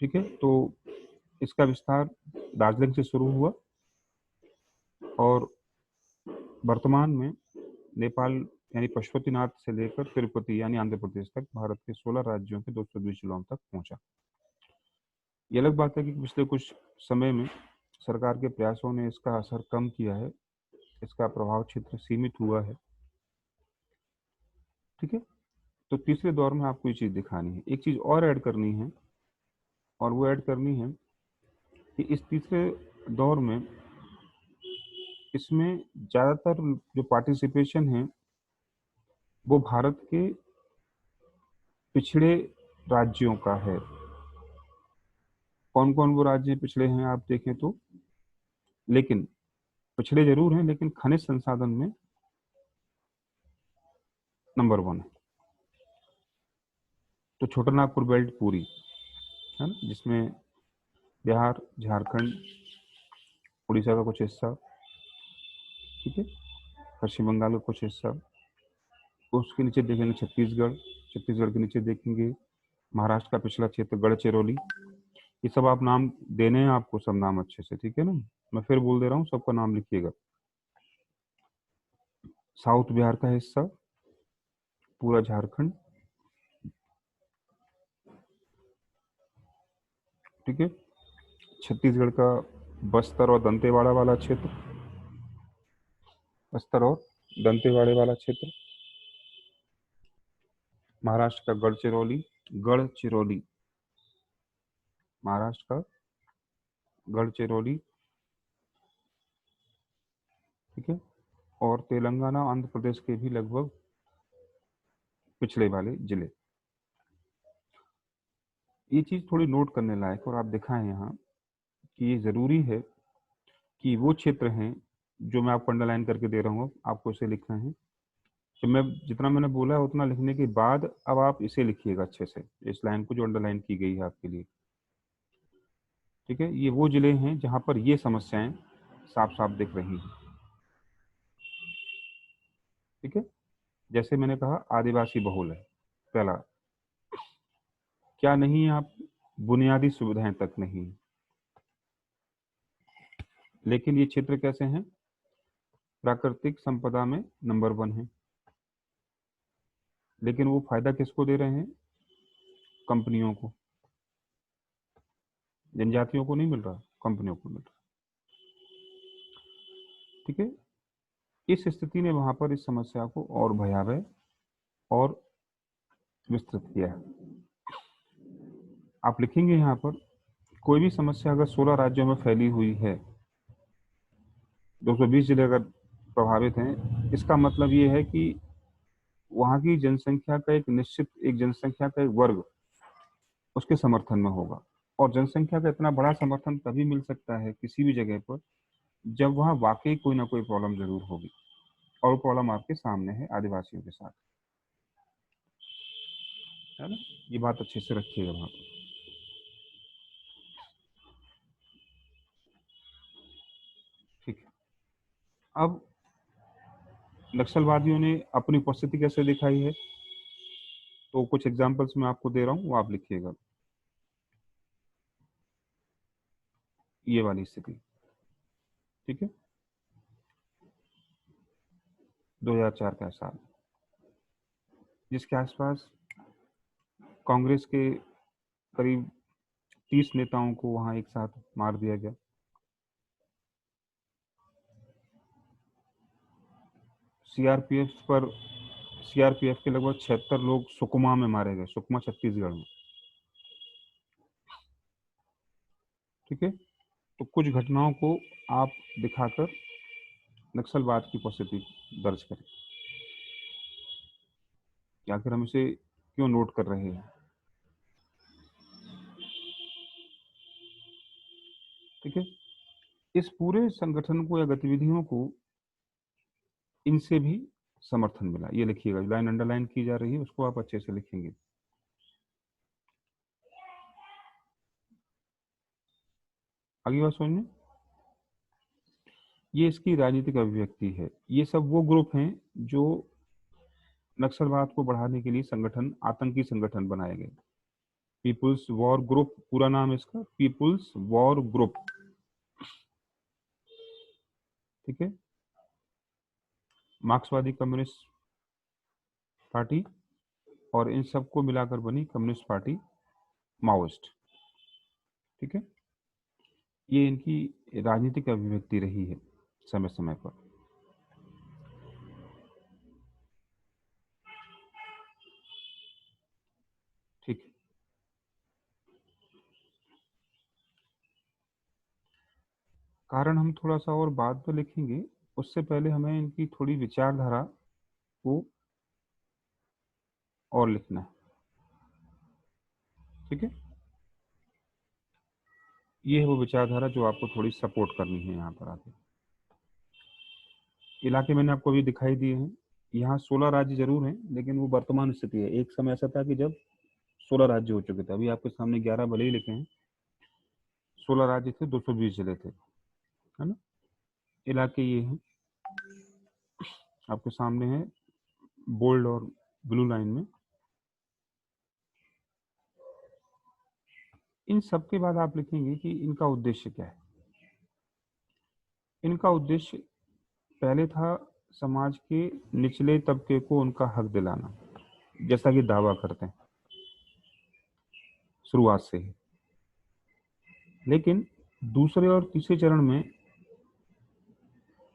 ठीक है, तो इसका विस्तार दार्जिलिंग से शुरू हुआ और वर्तमान में नेपाल यानी पशुपतिनाथ से लेकर तिरुपति यानी आंध्र प्रदेश तक भारत के 16 राज्यों के 220 जिलों तक पहुंचा। ये अलग बात है कि पिछले कुछ समय में सरकार के प्रयासों ने इसका असर कम किया है, इसका प्रभाव क्षेत्र सीमित हुआ है। ठीक है, तो तीसरे दौर में आपको ये चीज दिखानी है, एक चीज और ऐड करनी है, और वो ऐड करनी है कि इस तीसरे दौर में इसमें ज्यादातर जो पार्टिसिपेशन है वो भारत के पिछड़े राज्यों का है। कौन कौन वो राज्य पिछड़े हैं आप देखें तो, लेकिन पिछड़े जरूर हैं लेकिन खनिज संसाधन में नंबर 1 है। तो छोटा नागपुर बेल्ट पूरी है ना, जिसमें बिहार, झारखंड, उड़ीसा का कुछ हिस्सा, ठीक है, पश्चिम बंगाल का कुछ हिस्सा, उसके नीचे देखेंगे छत्तीसगढ़, छत्तीसगढ़ के नीचे देखेंगे महाराष्ट्र का पिछला क्षेत्र गढ़चिरौली। ये सब आप नाम देने हैं आपको, सब नाम अच्छे से, ठीक है ना, मैं फिर बोल दे रहा हूँ, सबका नाम लिखिएगा। साउथ बिहार का हिस्सा, पूरा झारखंड, ठीक है, छत्तीसगढ़ का बस्तर और दंतेवाड़ा वाला क्षेत्र, बस्तर और दंतेवाड़े वाला क्षेत्र, महाराष्ट्र का गढ़चिरौली, गढ़चिरौली, महाराष्ट्र का गढ़चिरौली, ठीक है, और तेलंगाना आंध्र प्रदेश के भी लगभग पिछले वाले जिले। ये चीज थोड़ी नोट करने लायक, और आप दिखाएं यहाँ कि ये जरूरी है कि वो क्षेत्र हैं जो मैं आपको अंडरलाइन करके दे रहा हूँ, आपको इसे लिखना है। तो मैं जितना मैंने बोला है उतना लिखने के बाद अब आप इसे लिखिएगा अच्छे से, इस लाइन को जो अंडरलाइन की गई है आपके लिए। ठीक है, ये वो जिले हैं जहां पर ये समस्याएं साफ साफ दिख रही हैं। ठीक है, जैसे मैंने कहा आदिवासी बहुल है पहला, क्या नहीं है, आप बुनियादी सुविधाएं तक नहीं, लेकिन ये क्षेत्र कैसे हैं, प्राकृतिक संपदा में नंबर 1 है, लेकिन वो फायदा किसको दे रहे हैं, कंपनियों को, जनजातियों को नहीं मिल रहा, कंपनियों को मिल रहा। ठीक है, इस स्थिति ने वहां पर इस समस्या को और भयावह और विस्तृत किया है। आप लिखेंगे यहाँ पर, कोई भी समस्या अगर 16 राज्यों में फैली हुई है, 220 जिले अगर प्रभावित हैं, इसका मतलब ये है कि वहां की जनसंख्या का एक निश्चित, एक जनसंख्या का एक वर्ग उसके समर्थन में होगा। और जनसंख्या का इतना बड़ा समर्थन तभी मिल सकता है किसी भी जगह पर जब वहां वाकई कोई ना कोई प्रॉब्लम जरूर होगी, और वो प्रॉब्लम आपके सामने है आदिवासियों के साथ, है ना, ये बात अच्छे से रखिएगा वहां पर। ठीक है, अब नक्सलवादियों ने अपनी उपस्थिति कैसे दिखाई है, तो कुछ एग्जांपल्स मैं आपको दे रहा हूँ, वो आप लिखिएगा। ये वाली स्थिति, ठीक है, 2004 का साल, जिसके आसपास कांग्रेस के करीब 30 नेताओं को वहां एक साथ मार दिया गया। सीआरपीएफ के लगभग 76 लोग सुकमा में मारे गए, सुकमा छत्तीसगढ़ में। ठीक है, तो कुछ घटनाओं को आप दिखाकर नक्सलवाद की उपस्थिति दर्ज करें कि आखिर हम इसे क्यों नोट कर रहे हैं। ठीक है, इस पूरे संगठन को या गतिविधियों को इनसे भी समर्थन मिला, ये लिखिएगा, लाइन अंडरलाइन की जा रही है उसको आप अच्छे से लिखेंगे। आगे बात समझ में, ये इसकी राजनीतिक अभिव्यक्ति है। ये सब वो ग्रुप हैं जो नक्सलवाद को बढ़ाने के लिए संगठन, आतंकी संगठन बनाए गए। पीपुल्स वॉर ग्रुप, पूरा नाम है इसका पीपुल्स वॉर ग्रुप, ठीक है। मार्क्सवादी कम्युनिस्ट पार्टी, और इन सबको मिलाकर बनी कम्युनिस्ट पार्टी माओइस्ट, ठीक है। ये इनकी राजनीतिक अभिव्यक्ति रही है समय समय पर। ठीक है, कारण हम थोड़ा सा और बाद में लिखेंगे, उससे पहले हमें इनकी थोड़ी विचारधारा को और लिखना है, ठीक है। ये है वो विचारधारा जो आपको थोड़ी सपोर्ट करनी है यहाँ पर आके। इलाके मैंने आपको अभी दिखाई दिए हैं। यहाँ 16 राज्य जरूर हैं, लेकिन वो वर्तमान स्थिति है। एक समय ऐसा था कि जब 16 राज्य हो चुके थे, अभी आपके सामने 11 भले ही लिखे हैं, 16 राज्य थे, 220 जिले थे, है ना। इलाके ये हैं आपके सामने है, बोल्ड और ब्लू लाइन में। इन सब के बाद आप लिखेंगे कि इनका उद्देश्य क्या है। इनका उद्देश्य पहले था समाज के निचले तबके को उनका हक दिलाना, जैसा कि दावा करते हैं शुरुआत से ही। लेकिन दूसरे और तीसरे चरण में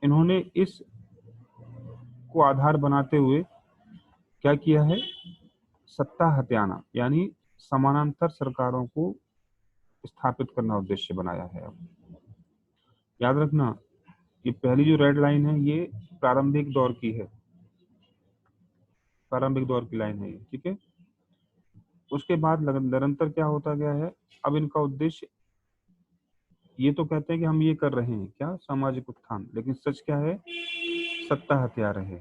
इन्होंने इस को आधार बनाते हुए क्या किया है, सत्ता हथियाना, यानी समानांतर सरकारों को स्थापित करना उद्देश्य बनाया है। अब याद रखना, ये पहली जो रेड लाइन है ये प्रारंभिक दौर की है, प्रारंभिक दौर की लाइन है ये, ठीक है। उसके बाद निरंतर क्या होता गया है, अब इनका उद्देश्य, ये तो कहते हैं कि हम ये कर रहे हैं क्या, सामाजिक उत्थान, लेकिन सच क्या है, सत्ता हथिया रहे,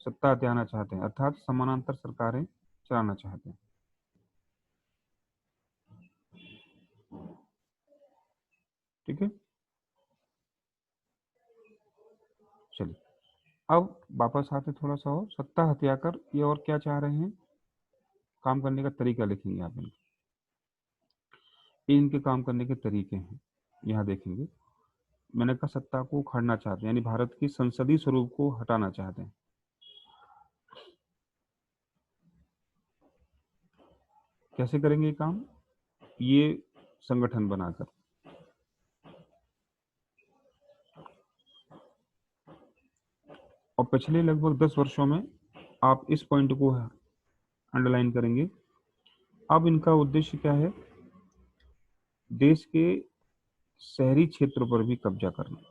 सत्ता हथियाना चाहते हैं, अर्थात समानांतर सरकारें चलाना चाहते हैं, ठीक है। चलिए अब वापस आते थोड़ा सा, और सत्ता हथियाकर ये और क्या चाह रहे हैं, काम करने का तरीका लिखेंगे आप इनका। ये इनके काम करने के तरीके हैं, यहाँ देखेंगे। मैंने कहा सत्ता को उखाड़ना चाहते हैं, यानी भारत की संसदीय स्वरूप को हटाना चाहते हैं। कैसे करेंगे ये काम, ये संगठन बनाकर, और पिछले लगभग 10 वर्षों में आप इस पॉइंट को अंडरलाइन करेंगे। अब इनका उद्देश्य क्या है, देश के शहरी क्षेत्रों पर भी कब्जा करना,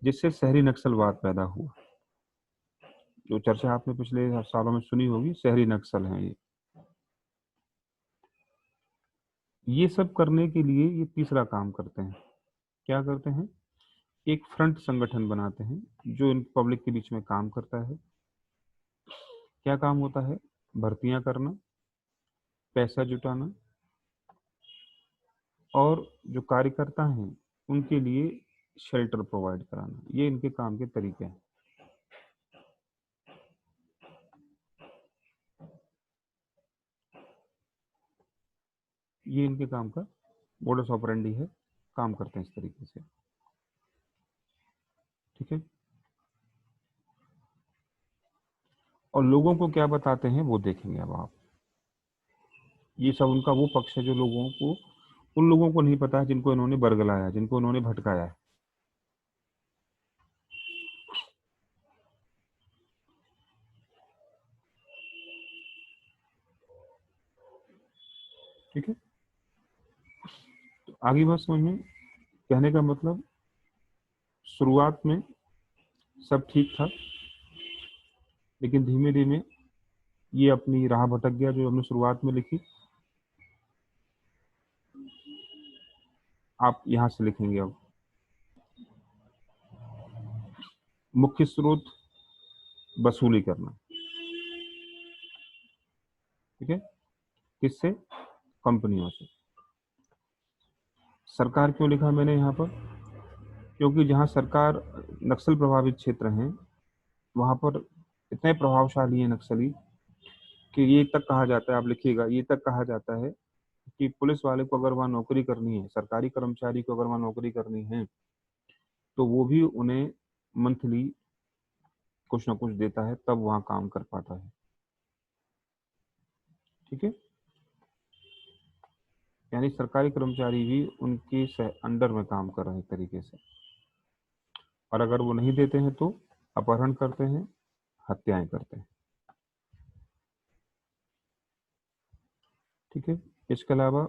जिससे शहरी नक्सलवाद पैदा हुआ। जो चर्चा आपने पिछले सालों में सुनी होगी, शहरी नक्सल हैं ये सब करने के लिए ये तीसरा काम करते हैं। क्या करते हैं, एक फ्रंट संगठन बनाते हैं जो इन पब्लिक के बीच में काम करता है। क्या काम होता है, भर्तियां करना, पैसा जुटाना, और जो कार्यकर्ता हैं उनके लिए शेल्टर प्रोवाइड कराना। ये इनके काम के तरीके हैं। ये इनके काम का मोडस ऑपरेंडी है, काम करते हैं इस तरीके से, ठीक है। और लोगों को क्या बताते हैं वो देखेंगे अब आप। ये सब उनका वो पक्ष है जो लोगों को, उन लोगों को नहीं पता है जिनको इन्होंने बरगलाया, जिनको इन्होंने भटकाया है, ठीक है। तो आगे बात समझ में, कहने का मतलब शुरुआत में सब ठीक था, लेकिन धीमे धीमे ये अपनी राह भटक गया जो हमने शुरुआत में लिखी। आप यहां से लिखेंगे अब, मुख्य स्रोत वसूली करना, ठीक है। किससे, कंपनियों से। सरकार क्यों लिखा मैंने यहाँ पर, क्योंकि जहाँ सरकार नक्सल प्रभावित क्षेत्र हैं वहाँ पर इतने प्रभावशाली हैं नक्सली कि ये तक कहा जाता है, आप लिखिएगा, ये तक कहा जाता है कि पुलिस वाले को अगर वहाँ नौकरी करनी है, सरकारी कर्मचारी को अगर वहाँ नौकरी करनी है, तो वो भी उन्हें मंथली कुछ ना कुछ देता है, तब वहाँ काम कर पाता है। ठीक है, यानी सरकारी कर्मचारी भी उनके अंडर में काम कर रहे हैं तरीके से, और अगर वो नहीं देते हैं तो अपहरण करते हैं, हत्याएं करते हैं। ठीक है, इसके अलावा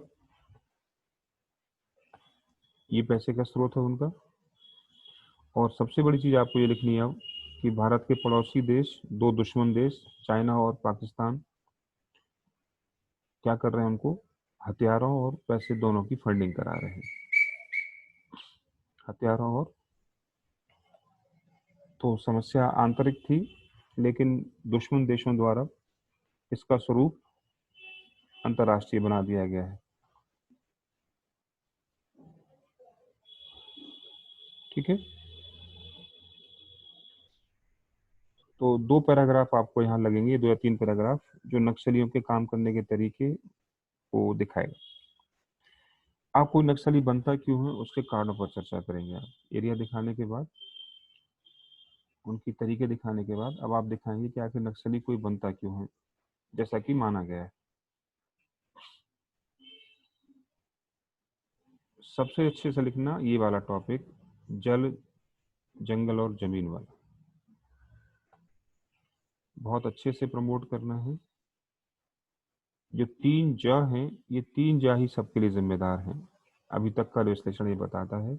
ये पैसे का स्रोत है उनका। और सबसे बड़ी चीज आपको ये लिखनी है अब कि भारत के पड़ोसी देश, दो दुश्मन देश चाइना और पाकिस्तान क्या कर रहे हैं, उनको हथियारों और पैसे दोनों की फंडिंग करा रहे हैं। हथियारों और, तो समस्या आंतरिक थी, लेकिन दुश्मन देशों द्वारा इसका स्वरूप अंतर्राष्ट्रीय बना दिया गया है। ठीक है, तो 2 पैराग्राफ आपको यहाँ लगेंगे, 2 या 3 पैराग्राफ, जो नक्सलियों के काम करने के तरीके को दिखाएगा। आप कोई नक्सली बनता क्यों है, उसके कारणों पर चर्चा करेंगे। आप एरिया दिखाने के बाद, उनकी तरीके दिखाने के बाद, अब आप दिखाएंगे कि आखिर नक्सली कोई बनता क्यों है, जैसा कि माना गया है। सबसे अच्छे से लिखना ये वाला टॉपिक, जल, जंगल और जमीन वाला, बहुत अच्छे से प्रमोट करना है। जो 3 ज हैं, ये 3 ज ही सबके लिए जिम्मेदार हैं, अभी तक का विश्लेषण ये बताता है।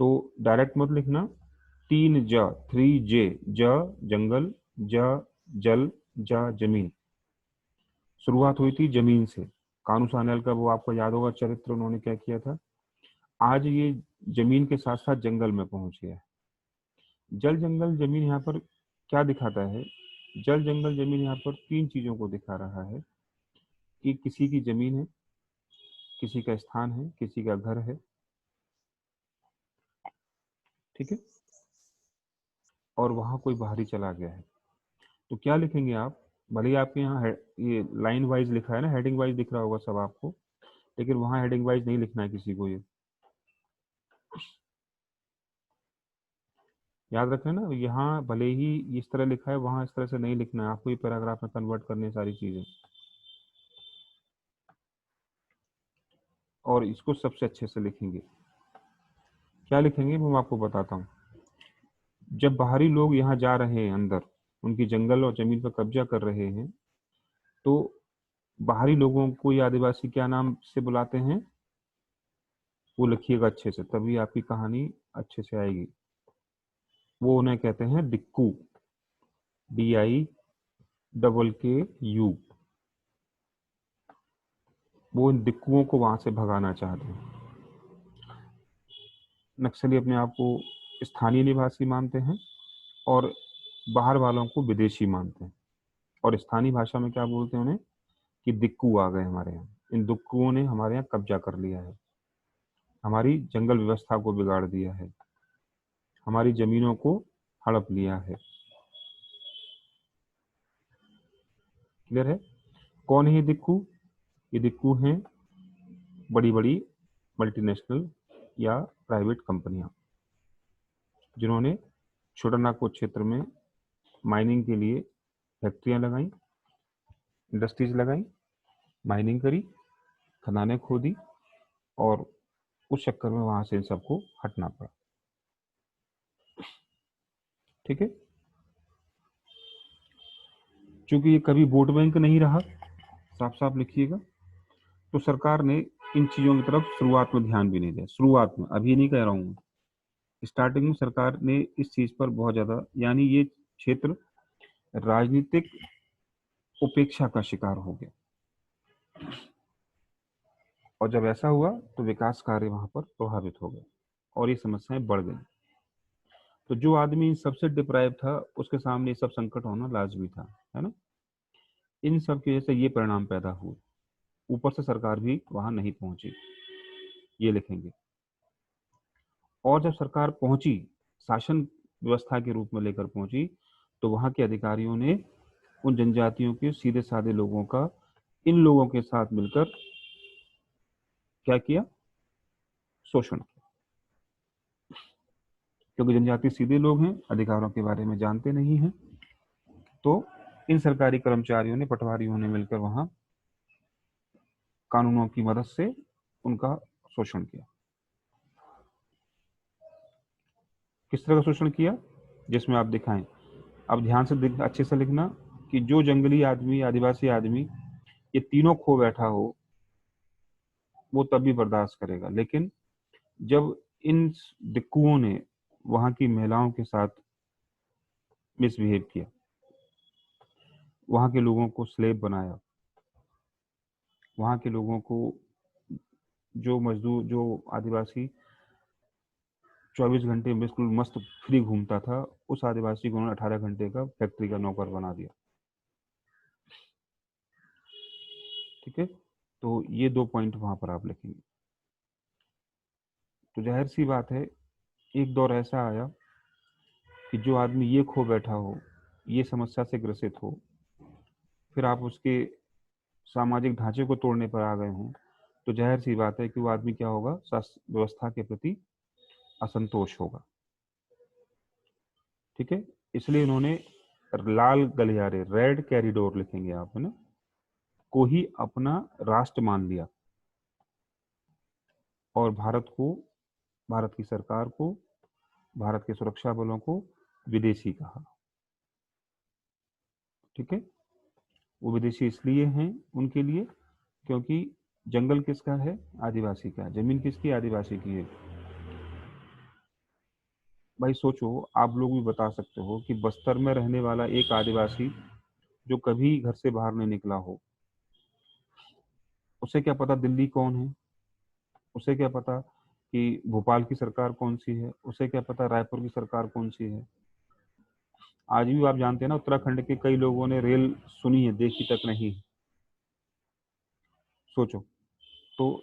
तो डायरेक्ट मत लिखना, 3 ज, 3 J, ज जंगल, ज जल, ज जमीन। शुरुआत हुई थी जमीन से, कानू सान्याल का वो आपको याद होगा चरित्र, उन्होंने क्या किया था। आज ये जमीन के साथ साथ जंगल में पहुंच गया है। जल जंगल जमीन यहाँ पर क्या दिखाता है, जल जंगल जमीन यहाँ पर 3 चीजों को दिखा रहा है कि किसी की जमीन है, किसी का स्थान है, किसी का घर है। ठीक है, और वहां कोई बाहरी चला गया है। तो क्या लिखेंगे आप, भले ही आपके यहाँ ये लाइन वाइज लिखा है ना, हेडिंग वाइज दिख रहा होगा सब आपको, लेकिन वहां हेडिंग वाइज नहीं लिखना है किसी को, ये याद रखना ना। यहाँ भले ही इस तरह लिखा है, वहां इस तरह से नहीं लिखना है आपको, ये पैराग्राफ में कन्वर्ट करने सारी चीजें, और इसको सबसे अच्छे से लिखेंगे। क्या लिखेंगे वो मैं आपको बताता हूँ। जब बाहरी लोग यहाँ जा रहे हैं अंदर, उनकी जंगल और जमीन पर कब्जा कर रहे हैं, तो बाहरी लोगों को ये आदिवासी क्या नाम से बुलाते हैं, वो लिखिएगा अच्छे से, तभी आपकी कहानी अच्छे से आएगी। वो उन्हें कहते हैं दिक्कू, DIKKU। वो इन दिक्कुओं को वहां से भगाना चाहते हैं। नक्सली अपने आप को स्थानीय निवासी मानते हैं, और बाहर वालों को विदेशी मानते हैं, और स्थानीय भाषा में क्या बोलते हैं उन्हें, कि दिक्कू आ गए हमारे यहाँ, इन दिक्कुओं ने हमारे यहाँ कब्जा कर लिया है, हमारी जंगल व्यवस्था को बिगाड़ दिया है, हमारी जमीनों को हड़प लिया है। क्लियर है। कौन है ये दिक्कू, ये दिक्कू हैं बड़ी बड़ी मल्टीनेशनल या प्राइवेट कंपनियां, जिन्होंने छोटानागपुर क्षेत्र में माइनिंग के लिए फैक्ट्रियां लगाई, इंडस्ट्रीज लगाई, माइनिंग करी, खदानें खोदी, और उस चक्कर में वहां से इन सबको हटना पड़ा। ठीक है, क्योंकि ये कभी वोट बैंक नहीं रहा, साफ साफ लिखिएगा, तो सरकार ने इन चीजों की तरफ शुरुआत में ध्यान भी नहीं दिया। शुरुआत में, अभी नहीं कह रहा हूँ, स्टार्टिंग में सरकार ने इस चीज पर बहुत ज्यादा, यानी ये क्षेत्र राजनीतिक उपेक्षा का शिकार हो गया, और जब ऐसा हुआ तो विकास कार्य वहां पर प्रभावित हो गए, और ये समस्याएं बढ़ गई। तो जो आदमी सबसे डिप्राइव था, उसके सामने ये सब संकट होना लाजमी था, है ना। इन सब की वजह से ये परिणाम पैदा हुए, ऊपर से सरकार भी वहां नहीं पहुंची, ये लिखेंगे। और जब सरकार पहुंची, शासन व्यवस्था के रूप में लेकर पहुंची, तो वहां के अधिकारियों ने उन जनजातियों के सीधे साधे लोगों का इन लोगों के साथ मिलकर क्या किया, शोषण किया। क्योंकि जनजाति सीधे लोग हैं, अधिकारों के बारे में जानते नहीं हैं, तो इन सरकारी कर्मचारियों ने, पटवारियों ने मिलकर वहां कानूनों की मदद से उनका शोषण किया। किस तरह का शोषण किया, जिसमें आप दिखाएं, अब ध्यान से अच्छे से लिखना कि जो जंगली आदमी, आदिवासी आदमी ये तीनों खो बैठा हो वो तब भी बर्दाश्त करेगा, लेकिन जब इन दिक्कुओं ने वहां की महिलाओं के साथ मिसबिहेव किया, वहां के लोगों को स्लेव बनाया, वहां के लोगों को, जो मजदूर, जो आदिवासी 24 घंटे बिल्कुल मस्त फ्री घूमता था, उस आदिवासी को उन्होंने 18 घंटे का फैक्ट्री का नौकर बना दिया। ठीक है, तो ये 2 पॉइंट वहां पर आप लिखेंगे। तो जाहिर सी बात है, एक दौर ऐसा आया कि जो आदमी ये खो बैठा हो, ये समस्या से ग्रसित हो, फिर आप उसके सामाजिक ढांचे को तोड़ने पर आ गए हों, तो जाहिर सी बात है कि वो आदमी क्या होगा, शास्त्र व्यवस्था के प्रति असंतोष होगा। ठीक है, इसलिए इन्होंने लाल गलियारे, रेड कैरिडोर लिखेंगे आप, है ना, को ही अपना राष्ट्र मान लिया और भारत को, भारत की सरकार को, भारत के सुरक्षा बलों को विदेशी कहा। ठीक है, वो विदेशी इसलिए हैं उनके लिए क्योंकि जंगल किसका है, आदिवासी का। जमीन किसकी, आदिवासी की है। भाई सोचो, आप लोग भी बता सकते हो कि बस्तर में रहने वाला एक आदिवासी जो कभी घर से बाहर नहीं निकला हो, उसे क्या पता दिल्ली कौन है, उसे क्या पता कि भोपाल की सरकार कौन सी है, उसे क्या पता रायपुर की सरकार कौन सी है। आज भी आप जानते हैं ना, उत्तराखंड के कई लोगों ने रेल सुनी है, देखी तक नहीं। सोचो, तो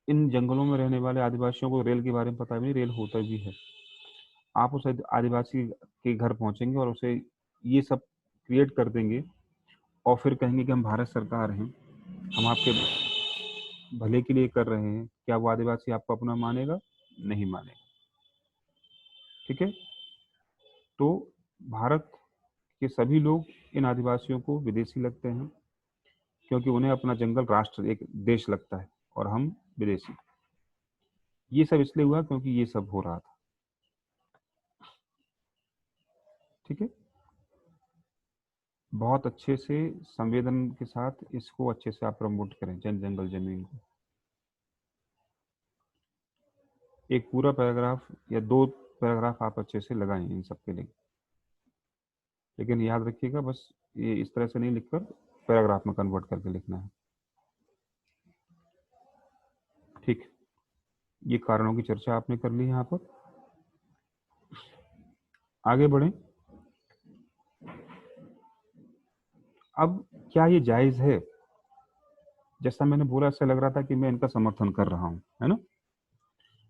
इन जंगलों में रहने वाले आदिवासियों को रेल के बारे में पता भी नहीं, रेल होता भी है। आप उस आदिवासी के घर पहुंचेंगे और उसे ये सब क्रिएट कर देंगे और फिर कहेंगे कि हम भारत सरकार हैं, हम आपके भले के लिए कर रहे हैं। क्या वो आदिवासी आपको अपना मानेगा? नहीं मानेगा। ठीक है, तो भारत के सभी लोग इन आदिवासियों को विदेशी लगते हैं क्योंकि उन्हें अपना जंगल राष्ट्र, एक देश लगता है और हम विदेशी। ये सब इसलिए हुआ क्योंकि ये सब हो रहा था। ठीक है, बहुत अच्छे से संवेदन के साथ इसको अच्छे से आप प्रमोट करें, जंगल जमीन को। एक पूरा पैराग्राफ या 2 पैराग्राफ आप अच्छे से लगाएं इन सब के लिए, लेकिन याद रखिएगा बस ये इस तरह से नहीं लिखकर पैराग्राफ में कन्वर्ट करके लिखना है। ठीक, ये कारणों की चर्चा आपने कर ली यहाँ पर। आगे बढ़ें। अब क्या ये जायज है? जैसा मैंने बोला, ऐसा लग रहा था कि मैं इनका समर्थन कर रहा हूं, है ना,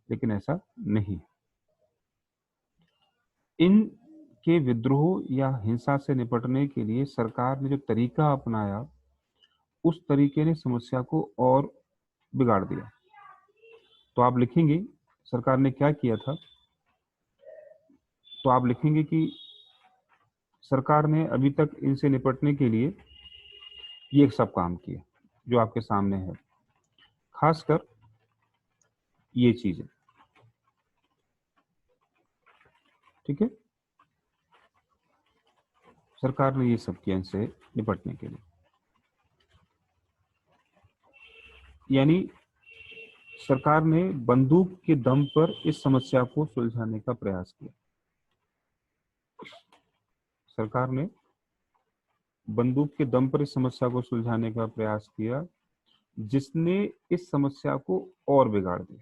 लेकिन ऐसा नहीं। इन के विद्रोह या हिंसा से निपटने के लिए सरकार ने जो तरीका अपनाया, उस तरीके ने समस्या को और बिगाड़ दिया। तो आप लिखेंगे सरकार ने क्या किया था, तो आप लिखेंगे कि सरकार ने अभी तक इनसे निपटने के लिए ये सब काम किए जो आपके सामने है, खासकर ये चीजें। ठीक है, सरकार ने ये सब किया इनसे निपटने के लिए, यानी सरकार ने बंदूक के दम पर इस समस्या को सुलझाने का प्रयास किया। सरकार ने बंदूक के दम पर इस समस्या को सुलझाने का प्रयास किया, जिसने इस समस्या को और बिगाड़ दिया।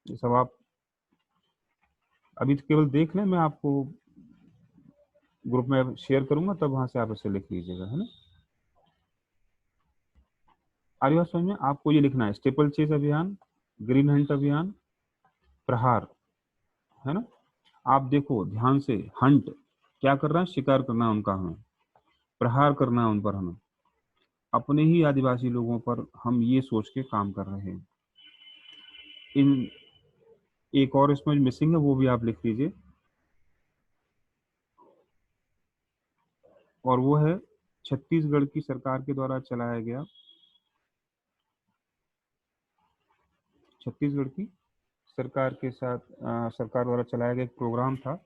ये सब आप अभी तो केवल देख लें, मैं आपको ग्रुप में शेयर करूंगा, तब वहां से आप इसे लिख लीजिएगा, है ना। आर्य समझ में आपको ये लिखना है, स्टेपल चेज अभियान, ग्रीन हंट अभियान, प्रहार, है ना। आप देखो ध्यान से, हंट क्या कर रहा है, शिकार करना उनका हमें, प्रहार करना है उन पर, हमें अपने ही आदिवासी लोगों पर हम ये सोच के काम कर रहे हैं। इन एक और इसमें मिसिंग है, वो भी आप लिख लीजिए, और वो है छत्तीसगढ़ की सरकार के द्वारा चलाया गया, छत्तीसगढ़ की सरकार के साथ सरकार द्वारा चलाया गया एक प्रोग्राम था,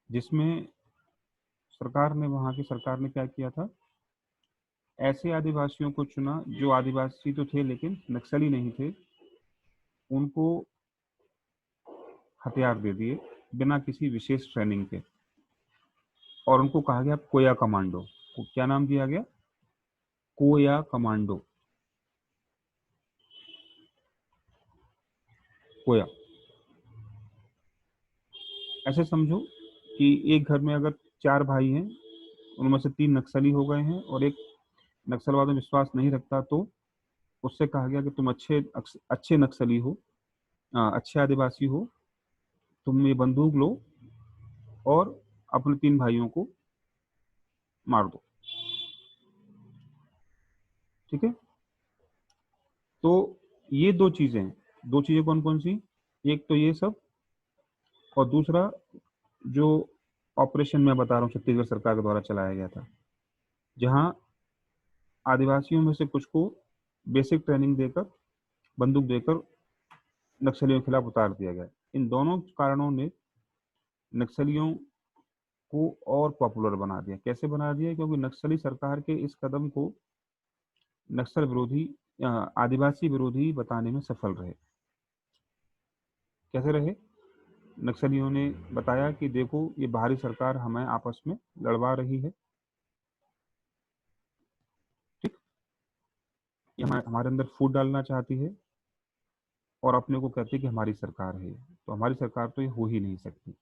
जिसमें सरकार ने, वहाँ की सरकार ने क्या किया था, ऐसे आदिवासियों को चुना जो आदिवासी तो थे लेकिन नक्सली नहीं थे, उनको हथियार दे दिए बिना किसी विशेष ट्रेनिंग के, और उनको कहा गया कोया कमांडो। को क्या नाम दिया गया? कोया कमांडो। कोया, ऐसे समझो कि एक घर में अगर 4 भाई हैं, उनमें से 3 नक्सली हो गए हैं और एक नक्सलवाद में विश्वास नहीं रखता, तो उससे कहा गया कि तुम अच्छे नक्सली हो, अच्छे आदिवासी हो, तुम ये बंदूक लो और अपने 3 भाइयों को मार दो। ठीक है, तो ये दो चीजें कौन कौन सी? एक तो ये सब, और दूसरा जो ऑपरेशन मैं बता रहा हूँ छत्तीसगढ़ सरकार के द्वारा चलाया गया था, जहां आदिवासियों में से कुछ को बेसिक ट्रेनिंग देकर, बंदूक देकर नक्सलियों के खिलाफ उतार दिया गया। इन दोनों कारणों ने नक्सलियों को और पॉपुलर बना दिया। कैसे बना दिया? क्योंकि नक्सली सरकार के इस कदम को नक्सल विरोधी, आदिवासी विरोधी बताने में सफल रहे। कैसे रहे? नक्सलियों ने बताया कि देखो, ये बाहरी सरकार हमें आपस में लड़वा रही है, ठीक, ये हमारे अंदर फूट डालना चाहती है, और अपने को कहती है कि हमारी सरकार है। तो हमारी सरकार तो ये हो ही नहीं सकती,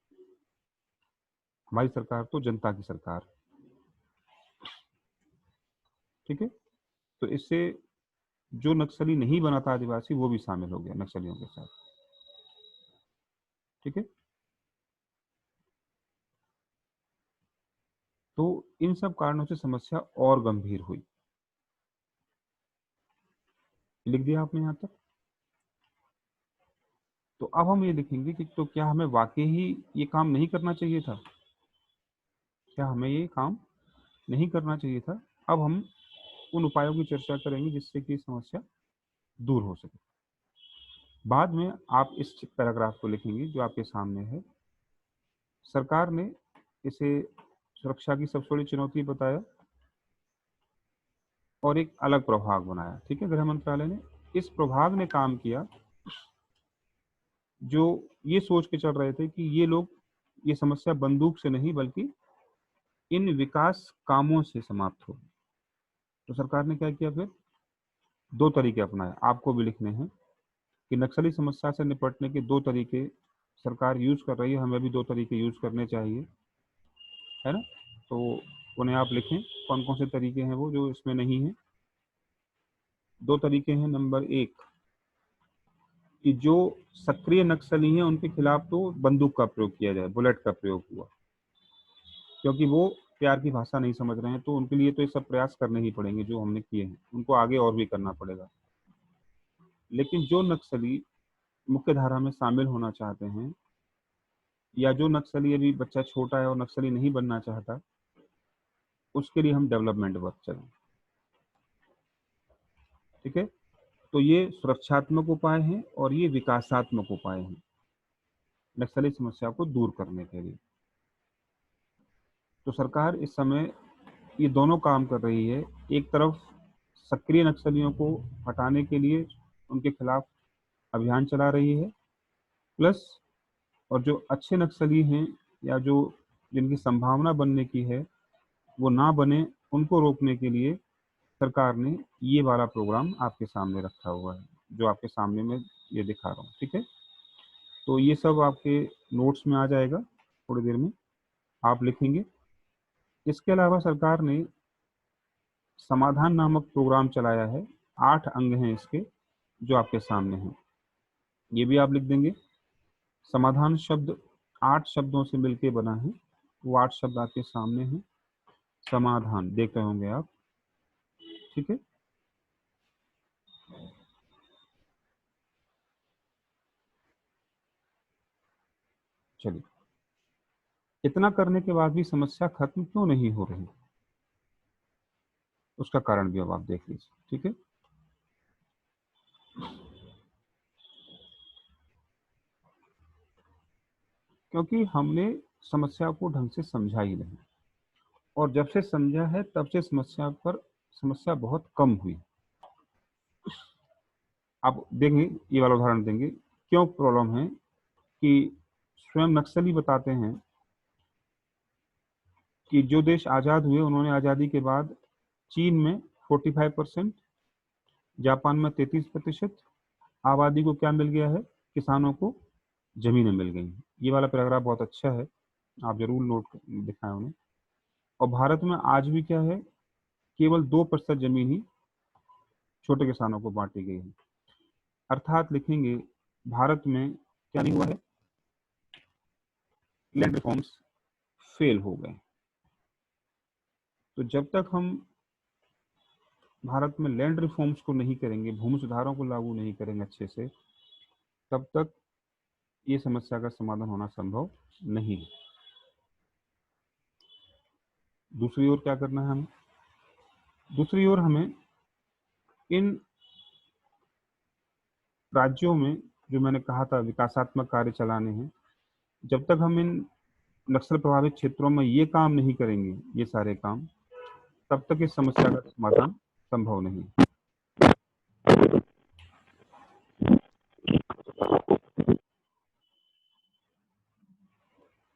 हमारी सरकार तो जनता की सरकार। ठीक है, तो इससे जो नक्सली नहीं बना था आदिवासी, वो भी शामिल हो गया नक्सलियों के साथ। ठीक है, तो इन सब कारणों से समस्या और गंभीर हुई। लिख दिया आपने यहां तक? तो अब हम ये लिखेंगे कि तो क्या हमें वाकई ही ये काम नहीं करना चाहिए था? क्या हमें ये काम नहीं करना चाहिए था? अब हम उन उपायों की चर्चा करेंगे जिससे कि समस्या दूर हो सके। बाद में आप इस पैराग्राफ को लिखेंगे जो आपके सामने है। सरकार ने इसे सुरक्षा की सबसे बड़ी चुनौती बताया और एक अलग प्रभाग बनाया। ठीक है, गृह मंत्रालय ने, इस प्रभाग ने काम किया जो ये सोच के चल रहे थे कि ये लोग, ये समस्या बंदूक से नहीं बल्कि इन विकास कामों से समाप्त हो। तो सरकार ने क्या किया फिर? 2 तरीके अपनाए, आपको भी लिखने हैं कि नक्सली समस्या से निपटने के 2 तरीके सरकार यूज कर रही है, हमें भी 2 तरीके यूज करने चाहिए, है ना? तो उन्हें आप लिखें, कौन कौन से तरीके हैं वो जो इसमें नहीं है। 2 तरीके हैं। नंबर 1, कि जो सक्रिय नक्सली हैं उनके खिलाफ तो बंदूक का प्रयोग किया जाए, बुलेट का प्रयोग हुआ, क्योंकि वो प्यार की भाषा नहीं समझ रहे हैं, तो उनके लिए तो ये सब प्रयास करने ही पड़ेंगे जो हमने किए हैं, उनको आगे और भी करना पड़ेगा। लेकिन जो नक्सली मुख्य धारा में शामिल होना चाहते हैं, या जो नक्सली अभी बच्चा छोटा है और नक्सली नहीं बनना चाहता, उसके लिए हम डेवलपमेंट वर्क चलें। ठीक है, तो ये सुरक्षात्मक उपाय हैं और ये विकासात्मक उपाय हैं नक्सली समस्या को दूर करने के लिए। तो सरकार इस समय ये दोनों काम कर रही है। एक तरफ सक्रिय नक्सलियों को हटाने के लिए उनके खिलाफ अभियान चला रही है, प्लस और जो अच्छे नक्सली हैं या जो जिनकी संभावना बनने की है वो ना बने, उनको रोकने के लिए सरकार ने ये वाला प्रोग्राम आपके सामने रखा हुआ है, जो आपके सामने मैं ये दिखा रहा हूँ। ठीक है, तो ये सब आपके नोट्स में आ जाएगा, थोड़ी देर में आप लिखेंगे। इसके अलावा सरकार ने समाधान नामक प्रोग्राम चलाया है। 8 अंग हैं इसके जो आपके सामने हैं, ये भी आप लिख देंगे। समाधान शब्द 8 शब्दों से मिलकर बना है। वो 8 शब्द आपके सामने हैं। समाधान देख रहे होंगे आप, ठीक है। चलिए, इतना करने के बाद भी समस्या खत्म क्यों नहीं हो रही, उसका कारण भी अब आप देख लीजिए, ठीक है। क्योंकि हमने समस्या को ढंग से समझा ही नहीं, और जब से समझा है तब से समस्या बहुत कम हुई। आप देंगे, ये वाला उदाहरण देंगे क्यों प्रॉब्लम है, कि स्वयं नक्सली बताते हैं कि जो देश आजाद हुए उन्होंने आजादी के बाद चीन में 45%, जापान में 33% आबादी को क्या मिल गया है, किसानों को जमीनें मिल गई हैं। ये वाला पैराग्राफ बहुत अच्छा है, आप जरूर नोट दिखाएं उन्हें। और भारत में आज भी क्या है, केवल 2% जमीन ही छोटे किसानों को बांटी गई है। अर्थात लिखेंगे, भारत में क्या नहीं हुआ है, लैंड रिफॉर्म्स फेल हो गए। तो जब तक हम भारत में लैंड रिफॉर्म्स को नहीं करेंगे, भूमि सुधारों को लागू नहीं करेंगे अच्छे से, तब तक ये समस्या का समाधान होना संभव नहीं है। दूसरी ओर क्या करना है हमें, दूसरी ओर हमें इन राज्यों में जो मैंने कहा था विकासात्मक कार्य चलाने हैं, जब तक हम इन नक्सल प्रभावित क्षेत्रों में ये काम नहीं करेंगे, ये सारे काम, तब तक इस समस्या का समाधान संभव नहीं।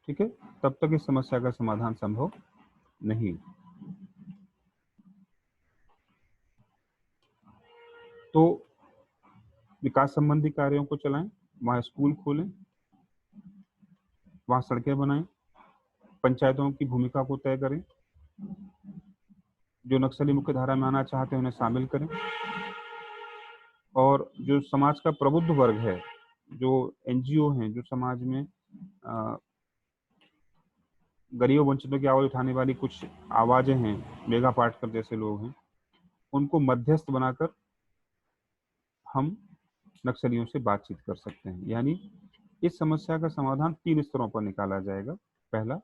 ठीक है, तब तक इस समस्या का समाधान संभव नहीं। तो विकास संबंधी कार्यों को चलाएं, वहां स्कूल खोलें, वहां सड़कें बनाएं, पंचायतों की भूमिका को तय करें, जो नक्सली मुख्य धारा में आना चाहते हैं उन्हें शामिल करें, और जो समाज का प्रबुद्ध वर्ग है, जो एनजीओ हैं, जो समाज में गरीब वंचितों की आवाज उठाने वाली कुछ आवाजें हैं, मेगा पाटकर जैसे लोग हैं, उनको मध्यस्थ बनाकर हम नक्सलियों से बातचीत कर सकते हैं। यानी इस समस्या का समाधान 3 स्तरों पर निकाला जाएगा। पहला,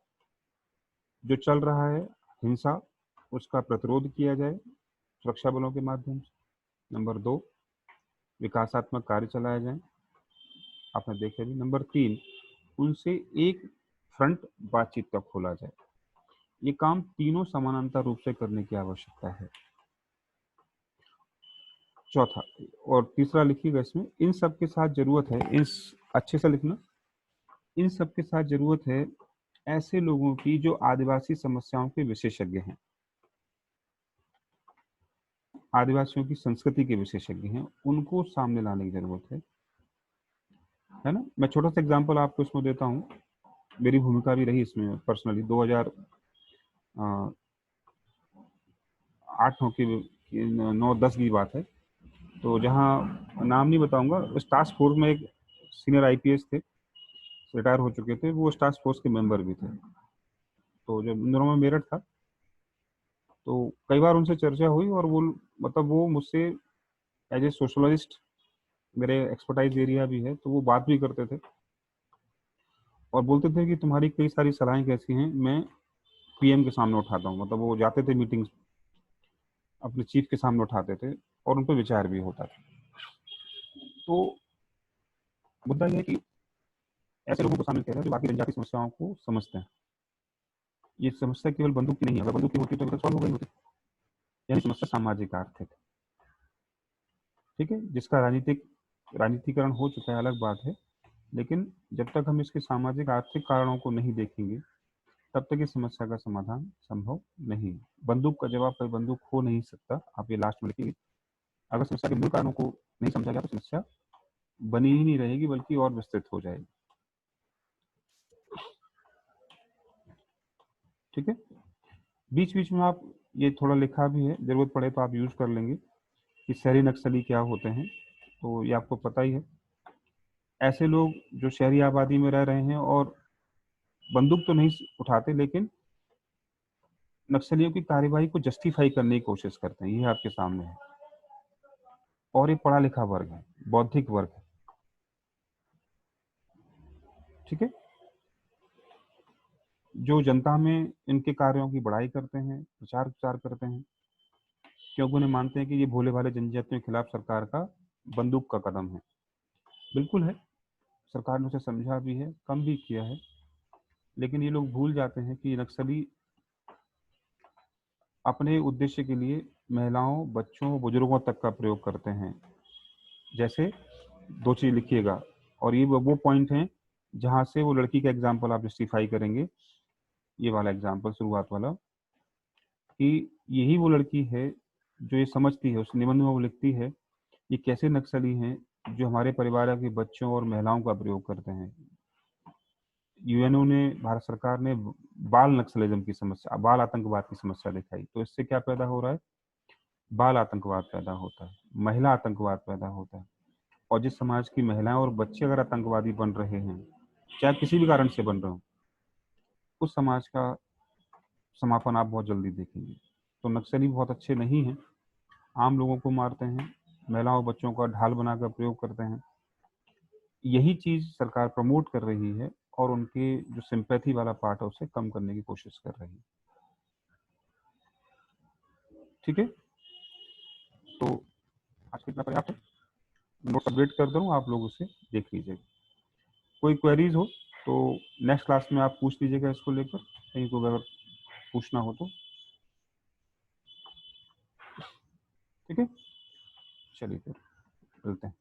जो चल रहा है हिंसा, उसका प्रतिरोध किया जाए सुरक्षा बलों के माध्यम से। नंबर 2, विकासात्मक कार्य चलाए जाएं, आपने देखे भी। नंबर 3, उनसे एक फ्रंट बातचीत का खोला जाए। ये काम तीनों समानांतर रूप से करने की आवश्यकता है। चौथा और तीसरा लिखिएगा इसमें, इन सब के साथ जरूरत है, इस अच्छे से लिखना, इन सब के साथ जरूरत है ऐसे लोगों की जो आदिवासी समस्याओं के विशेषज्ञ हैं, आदिवासियों की संस्कृति के विशेषज्ञ हैं, उनको सामने लाने की जरूरत है ना। मैं छोटा सा एग्जांपल आपको इसमें देता हूँ, मेरी भूमिका भी रही इसमें पर्सनली। 2008 की 9-10 की बात है। तो जहाँ, नाम नहीं बताऊंगा, उस टास्क फोर्स में एक सीनियर आईपीएस थे, रिटायर हो चुके थे, वो उस टास्क फोर्स के मेंबर भी थे। तो जब इन दोनों में मेरठ था, तो कई बार उनसे चर्चा हुई, और वो मतलब वो मुझसे एज ए सोशलिस्ट, मेरे एक्सपर्टाइज एरिया भी है, तो वो बात भी करते थे और बोलते थे कि तुम्हारी कई सारी सलाहें कैसी हैं, मैं पीएम के सामने उठाता हूँ। मतलब वो जाते थे मीटिंग्स, अपने चीफ के सामने उठाते थे और उन पर विचार भी होता था। तो मुद्दा यह है कि ऐसे लोगों को शामिल किया जाए जो बाकी जनजाति समस्याओं को समझते हैं। ये समस्या केवल बंदूक की नहीं है, अगर बंदूक की होती तो सॉल्व हो गई होती। यानी समस्या सामाजिक आर्थिक, ठीक है, जिसका राजनीतिकरण हो चुका है अलग बात है, लेकिन जब तक हम इसके सामाजिक आर्थिक कारणों को नहीं देखेंगे, तब तक इस समस्या का समाधान संभव नहीं। बंदूक का जवाब कोई बंदूक हो नहीं सकता, आप ये लास्ट में लिखिए। अगर समस्या के मूल कारणों को नहीं समझा गया तो समस्या बनी ही नहीं रहेगी, बल्कि और विस्तृत हो जाएगी। ठीक है, बीच बीच में आप ये थोड़ा लिखा भी है, जरूरत पड़े तो आप यूज कर लेंगे कि शहरी नक्सली क्या होते हैं। तो ये आपको पता ही है, ऐसे लोग जो शहरी आबादी में रह रहे हैं और बंदूक तो नहीं उठाते, लेकिन नक्सलियों की कार्यवाही को जस्टिफाई करने की कोशिश करते हैं। ये आपके सामने है। और ये पढ़ा लिखा वर्ग है, बौद्धिक वर्ग है, ठीक है, जो जनता में इनके कार्यों की बड़ाई करते हैं, प्रचार प्रचार करते हैं, क्योंकि उन्हें मानते हैं कि ये भोले भाले जनजातियों के खिलाफ सरकार का बंदूक का कदम है। बिल्कुल है, सरकार ने उसे समझा भी है, कम भी किया है, लेकिन ये लोग भूल जाते हैं कि नक्सली अपने उद्देश्य के लिए महिलाओं, बच्चों, बुजुर्गों तक का प्रयोग करते हैं। जैसे दो चीज लिखिएगा, और ये वो पॉइंट है जहां से वो लड़की का एग्जाम्पल आप जस्टिफाई करेंगे। ये वाला एग्जाम्पल शुरुआत वाला, कि यही वो लड़की है जो ये समझती है, उस निबंध में वो लिखती है, ये कैसे नक्सली हैं जो हमारे परिवार के बच्चों और महिलाओं का प्रयोग करते हैं। यूएनओ ने, भारत सरकार ने बाल नक्सलिज्म की समस्या, बाल आतंकवाद की समस्या दिखाई। तो इससे क्या पैदा हो रहा है? बाल आतंकवाद पैदा होता है, महिला आतंकवाद पैदा होता है। और जिस समाज की महिलाएं और बच्चे अगर आतंकवादी बन रहे हैं, चाहे किसी भी कारण से बन रहे हो, उस समाज का समापन आप बहुत जल्दी देखेंगे। तो नक्सली बहुत अच्छे नहीं हैं, आम लोगों को मारते हैं, महिलाओं बच्चों का ढाल बनाकर प्रयोग करते हैं। यही चीज सरकार प्रमोट कर रही है, और उनके जो सिंपैथी वाला पार्ट है उसे कम करने की कोशिश कर रही है। ठीक है, तो आज कितना पर्याप्त है, नोट अपडेट कर दूँ, आप लोग उसे देख लीजिएगा। कोई क्वेरीज हो तो नेक्स्ट क्लास में आप पूछ लीजिएगा इसको लेकर, कहीं को अगर पूछना हो तो। ठीक है, चलिए फिर मिलते हैं।